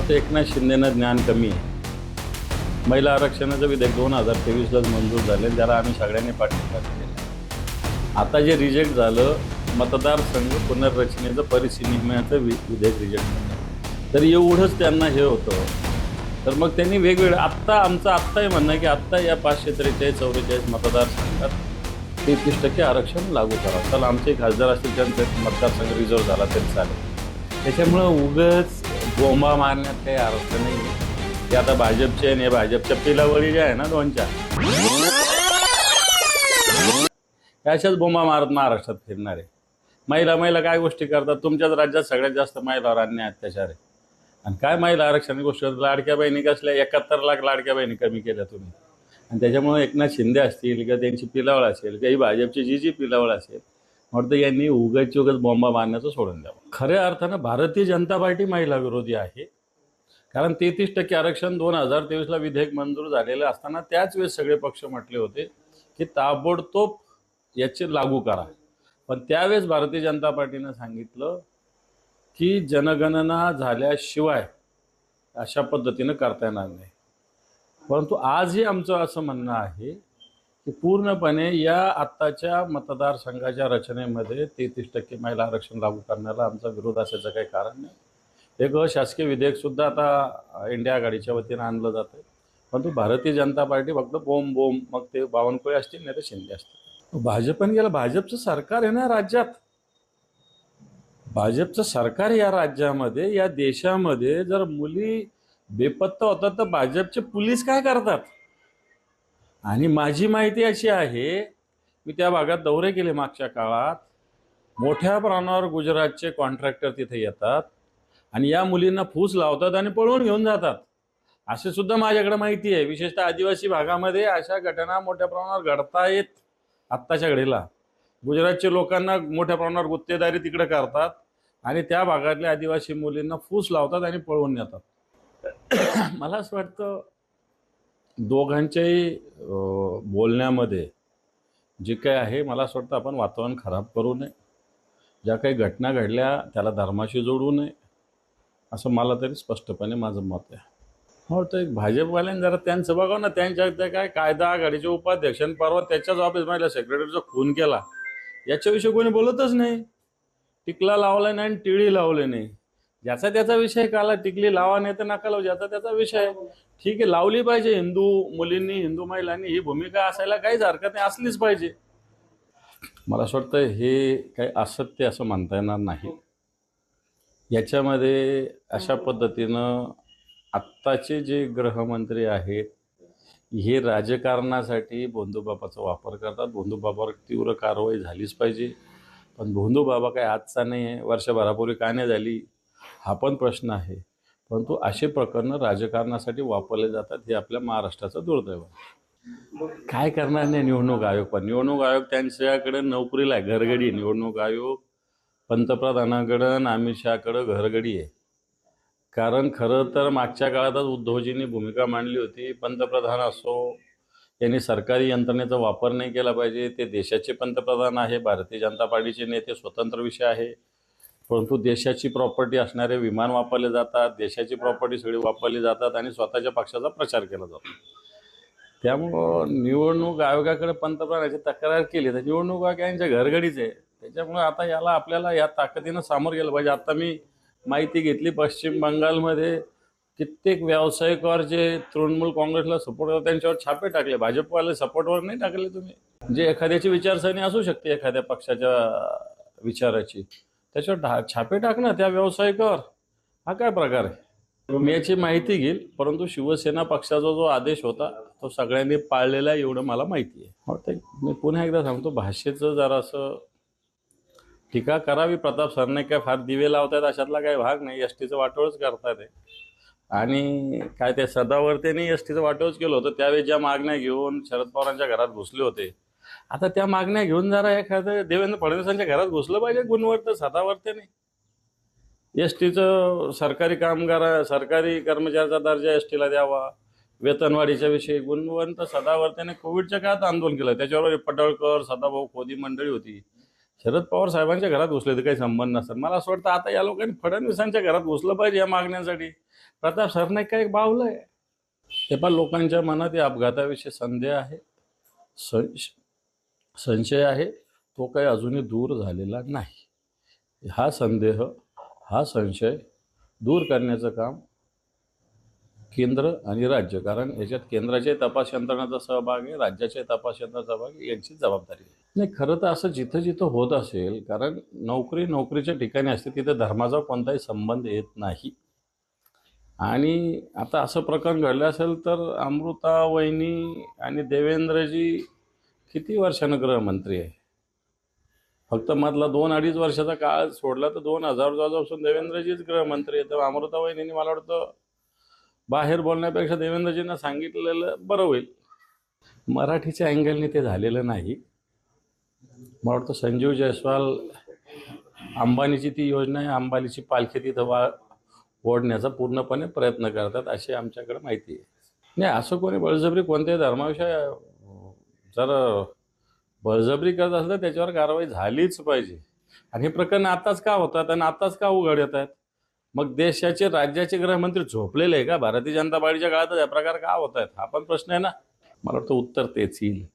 वाटतं एकनाथ शिंदेनं ज्ञान कमी आहे. महिला आरक्षणाचं विधेयक 2023लाच मंजूर झाले, ज्याला आम्ही सगळ्यांनी पाठिंबा दिलेला. आता जे रिजेक्ट झालं, मतदारसंघ पुनर्रचनेचं परिसीमनाचं विधेयक रिजेक्ट झालं, तर एवढंच त्यांना हे होतं. तर मग त्यांनी वेगवेगळं आत्ताही म्हणणं आहे की आत्ता या 543-44 मतदारसंघात 33% आरक्षण लागू करावं. चला, आमचे खासदार असतील त्यांचा मतदारसंघ रिझर्व झाला तरी चालेल. त्याच्यामुळं उगाच बोंबा मारण्यात काही अर्थ नाही. ते आता भाजपचे आणि भाजपच्या पिलावळी ज्या आहे ना दोनच्या, अशाच बोंबा मारत महाराष्ट्रात फिरणार आहे. महिला काय गोष्टी करतात. तुमच्याच राज्यात सगळ्यात जास्त महिलावर अन्याय अत्याचार आहे. आणि काय महिला आरक्षणाची गोष्ट करतात. लाडक्या बहिणी कसल्या 71 लाख लाडक्या बहिणी कमी केल्या तुम्ही. आणि त्याच्यामुळे एकनाथ शिंदे असतील किंवा त्यांची पिलावळ असेल किंवा ही भाजपची जी पिलावळ असेल, वाटतं यांनी उगाच बॉम्बा मारण्याचं सोडून द्यावं. खऱ्या अर्थानं भारतीय जनता पार्टी महिला विरोधी आहे. कारण 33% आरक्षण 2023ला विधेयक मंजूर झालेलं असताना त्याच वेळेस सगळे पक्ष म्हटले होते की ताबडतोब याचे लागू करा. पण त्यावेळेस भारतीय जनता पार्टीनं सांगितलं की जनगणना झाल्याशिवाय अशा पद्धतीनं करता येणार नाही. परंतु आजही आमचं असं म्हणणं आहे की पूर्णपणे या आत्ताच्या मतदारसंघाच्या रचनेमध्ये 33% महिला आरक्षण लागू करण्याला आमचा विरोध असायचं काही कारण नाही. एक अशासकीय विधेयकसुद्धा आता इंडिया आघाडीच्या वतीनं आणलं जातं. परंतु भारतीय जनता पार्टी फक्त बोंब, मग ते बावनकुळे असतील नाही तर शिंदे असतील. भाजपने गेलं, भाजपचं सरकार आहे ना राज्यात. भाजपचं सरकार या राज्यामध्ये, या देशामध्ये जर मुली बेपत्ता होतात तर भाजपचे पोलीस काय करतात. आणि माझी माहिती अशी आहे, मी त्या भागात दौरे केले मागच्या काळात. मोठ्या प्रमाणावर गुजरातचे कॉन्ट्रॅक्टर तिथे येतात आणि या मुलींना फूस लावतात आणि पळवून घेऊन जातात. असे सुद्धा माझ्याकडे माहिती आहे. विशेषतः आदिवासी भागामध्ये अशा घटना मोठ्या प्रमाणावर घडतायत. आत्ताच्या घडीला गुजरातचे लोकांना मोठ्या प्रमाणावर गुत्तेदारी तिकडे करतात आणि त्या भागातल्या आदिवासी मुलींना फूस लावतात आणि पळवून नेतात. मला असं वाटतं दोघांच्याही बोलण्यामध्ये जे काही आहे, मला असं वाटतं आपण वातावरण खराब करू नये. ज्या काही घटना घडल्या त्याला धर्माशी जोडू नये, असं मला तरी स्पष्टपणे माझं मत आहे. हो, तर एक भाजपवाल्यांनी जरा त्यांचं बघा ना, त्यांच्या त्या काय कायदा आघाडीचे उपाध्यक्षांनी परवा त्याच्याच ऑफिसमधल्या सेक्रेटरीचा खून केला. याच्याविषयी कोणी बोलतच नाही. टिकला लावला नाही आणि टिळी लावले नाही. ज्याचा त्याचा विषय काला, टिकली लावा नाही तर नका लावू, ज्याचा त्याचा विषय. ठीक आहे, लावली पाहिजे. हिंदू मुलींनी, हिंदू महिलांनी ही भूमिका असायला काहीच हरकत नाही, असलीच पाहिजे. मला असं वाटतं हे काही असत्य असं म्हणता येणार नाही. याच्यामध्ये अशा पद्धतीनं आत्ताचे जे गृहमंत्री आहेत हे राजकारणासाठी भोंदूबाबाचा वापर करतात. भोंदूबाबावर तीव्र कारवाई झालीच पाहिजे. पण भोंदूबाबा काय आजचा नाही आहे, वर्षभरापूर्वी का नाही झाली हा पण प्रश्न आहे. परंतु असे प्रकरणं राजकारणासाठी वापरले जातात, हे आपल्या महाराष्ट्राचं दुर्दैव आहे. काय करणार नाही निवडणूक आयोग. पण निवडणूक आयोग त्यांच्याकडे नोकरीला आहे, घरगडी. निवडणूक आयोग पंतप्रधानाकडं, अमित शहाकडं घरगडी आहे. कारण खरं तर मागच्या काळातच उद्धवजींनी भूमिका मांडली होती, पंतप्रधान असो यांनी सरकारी यंत्रणेचा वापर नाही केला पाहिजे. ते देशाचे पंतप्रधान आहे, भारतीय जनता पार्टीचे नेते, स्वतंत्र विषय आहे. परंतु देशाची प्रॉपर्टी असणारे विमान वापरले जातात, देशाची प्रॉपर्टी सगळी वापरली जातात आणि स्वतःच्या पक्षाचा प्रचार केला जातो. त्यामुळं निवडणूक आयोगाकडे पंतप्रधानाची तक्रार केली तर निवडणूक आयोग यांच्या घरगडीच आहे. त्याच्यामुळे आता याला आपल्याला या ताकदीनं सामोर गेलं पाहिजे. आता मी माहिती घेतली, पश्चिम बंगालमध्ये कित्येक व्यावसायिकावर जे तृणमूल काँग्रेसला सपोर्ट करतात त्यांच्यावर छापे टाकले. भाजपवाले सपोर्टवर नाही टाकले तुम्ही. जे एखाद्याची विचारसरणी असू शकते, एखाद्या पक्षाच्या विचाराची, त्याच्यावर छापे टाकणं त्या व्यावसायिकावर, हा काय प्रकार आहे. मी याची माहिती घेईल. परंतु शिवसेना पक्षाचा जो आदेश होता तो सगळ्यांनी पाळलेला आहे एवढं मला माहिती आहे. वाटतं मी पुन्हा एकदा सांगतो, भाषेचं जरासं टीका करावी. प्रताप सरनाईक काय फार दिवे लावतात अशातला काही भाग नाही. एसटीचं वाटोळच करतात आहे. आणि काय ते सदावर्तेने एसटीचं वाटोळच केलं होतं. त्यावेळी ज्या मागण्या घेऊन शरद पवारांच्या घरात घुसले होते, आता त्या मागण्या घेऊन जरा एखादं देवेंद्र फडणवीसांच्या घरात घुसलं पाहिजे गुणवंत सदावर्तेने. एसटीचं सरकारी कर्मचाऱ्याचा दर्जा एसटीला द्यावा, वेतनवाढीच्या विषयी गुणवंत सदावर्तेने कोविडच्या काळात आंदोलन केलं. त्याच्यावर पडळकर, सदाभाऊ खोदी मंडळी होती. शरद पवार साहेबांच्या घरात घुसले तर काही संबंध नसतात. मला असं वाटतं आता या लोकांनी फडणवीसांच्या घरात घुसलं पाहिजे या मागण्यांसाठी. प्रताप सरनाईक काय बावलंय. ते पण लोकांच्या मनात या अपघाताविषयी संदेह आहे, संशय आहे, तो काही अजूनही दूर झालेला नाही. हा संदेह, हा संशय दूर करण्याचं काम केंद्र आणि राज्य, कारण याच्यात केंद्राच्या तपास यंत्रणाचा सहभाग आहे, राज्याच्या तपास यंत्रणाचा सहभाग आहे, यांची जबाबदारी आहे. नाही, खरं तर असं जिथं जिथं होत असेल, कारण नोकरीच्या ठिकाणी असते तिथं धर्माचा कोणताही संबंध येत नाही. आणि आता असं प्रकरण घडलं असेल तर अमृता वहिनी आणि देवेंद्रजी किती वर्षानं गृहमंत्री आहे. फक्त मधला 2-2.5 वर्षाचा काळ सोडला तर 2014 देवेंद्रजीच गृहमंत्री आहे. तर अमृता वहिनींनी मला वाटतं बाहेर बोलण्यापेक्षा देवेंद्रजींना सांगितलेलं बरं होईल. मराठीच्या अँगलने ते झालेलं नाही. मला वाटतं संजीव जयस्वाल अंबानीची ती योजना आहे, अंबानीची पालखी तिथं ओढण्याचा पूर्णपणे प्रयत्न करतात अशी आमच्याकडे माहिती आहे. नाही, असं कोणी बळजबरी कोणत्याही धर्माविषयी जर बळजबरी करत असेल तर त्याच्यावर कारवाई झालीच पाहिजे. आणि हे प्रकरण आताच का होतात आणि आताच का उघड येत आहेत? मग देशाचे राज्याचे गृहमंत्री झोपलेले आहे का? भारतीय जनता पार्टीच्या काळात हा प्रकार का होत आहेत हा पण प्रश्न आहे ना. मला वाटतं उत्तर तेच येईल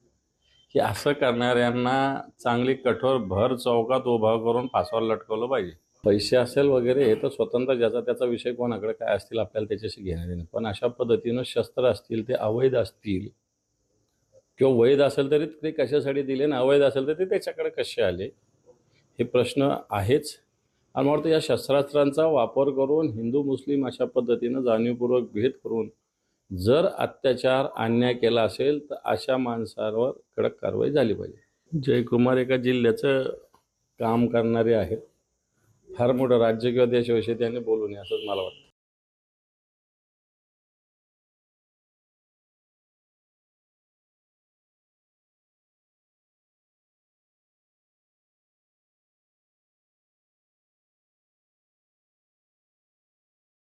की असं करणाऱ्यांना चांगली कठोर भर चौकात उभा करून फासावर लटकवलं पाहिजे. पैसे असेल वगैरे हे तर स्वतंत्र, ज्याचा त्याचा विषय, कोणाकडे काय असतील आपल्याला त्याच्याशी घेणं देणं. पण अशा पद्धतीनं शस्त्र असतील ते अवैध असतील किंवा वैध असेल तरी ते कशासाठी दिले ना अवैध असेल तर ते त्याच्याकडे कसे आले हे प्रश्न आहेच. आणि मला वाटतं या शस्त्रास्त्रांचा वापर करून हिंदू मुस्लिम अशा पद्धतीनं जाणीवपूर्वक भेद करून जर अत्याचार अन्याय केला असेल तर अशा माणसांवर कडक कारवाई झाली पाहिजे. जयकुमार एका जिल्ह्याचं काम करणारे आहेत. फार मोठं राज्य किंवा देशाविषयी त्यांनी बोलू नये असंच मला वाटतं.